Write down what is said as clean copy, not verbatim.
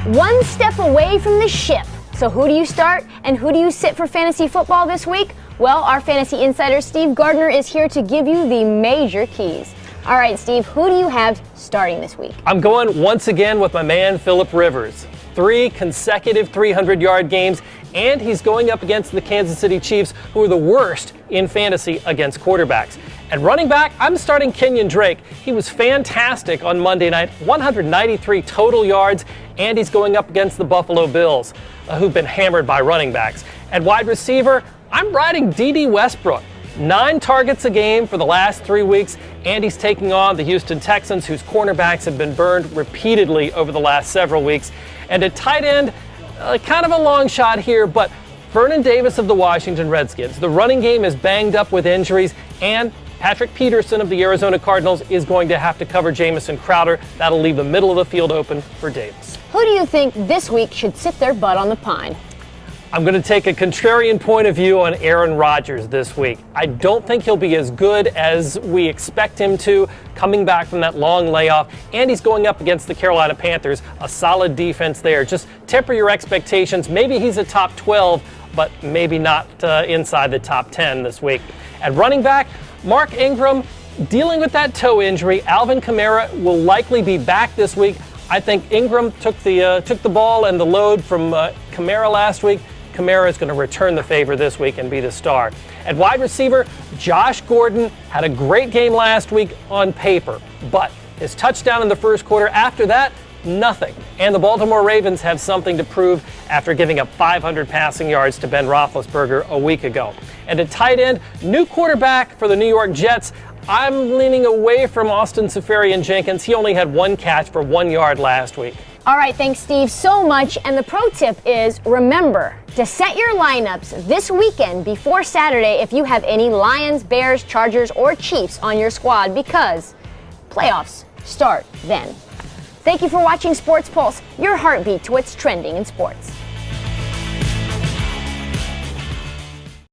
One step away from the ship. So who do you start and who do you sit for fantasy football this week? Well, our fantasy insider Steve Gardner is here to give you the major keys. All right, Steve, who do you have starting this week? I'm going once again with my man Phillip Rivers. 3 consecutive 300-yard games, and he's going up against the Kansas City Chiefs, who are the worst in fantasy against quarterbacks. At running back, I'm starting Kenyon Drake. He was fantastic on Monday night, 193 total yards, and he's going up against the Buffalo Bills, who've been hammered by running backs. At wide receiver, I'm riding D.D. Westbrook. 9 targets a game for the last 3 weeks, and he's taking on the Houston Texans, whose cornerbacks have been burned repeatedly over the last several weeks. And at tight end, kind of a long shot here, but Vernon Davis of the Washington Redskins. The running game is banged up with injuries, and Patrick Peterson of the Arizona Cardinals is going to have to cover Jamison Crowder. That'll leave the middle of the field open for Davis. Who do you think this week should sit their butt on the pine? I'm going to take a contrarian point of view on Aaron Rodgers this week. I don't think he'll be as good as we expect him to, coming back from that long layoff, and he's going up against the Carolina Panthers, a solid defense there. Just temper your expectations. Maybe he's a top 12, but maybe not inside the top 10 this week. At running back, Mark Ingram, dealing with that toe injury. Alvin Kamara will likely be back this week. I think Ingram took the ball and the load from Kamara last week. Kamara is going to return the favor this week and be the star. At wide receiver, Josh Gordon had a great game last week on paper, but his touchdown in the first quarter, after that, nothing. And the Baltimore Ravens have something to prove after giving up 500 passing yards to Ben Roethlisberger a week ago. And at tight end, new quarterback for the New York Jets. I'm leaning away from Austin Seferian-Jenkins. He only had 1 catch for 1 yard last week. All right, thanks, Steve, so much. And the pro tip is, remember to set your lineups this weekend before Saturday if you have any Lions, Bears, Chargers, or Chiefs on your squad, because playoffs start then. Thank you for watching Sports Pulse, your heartbeat to what's trending in sports.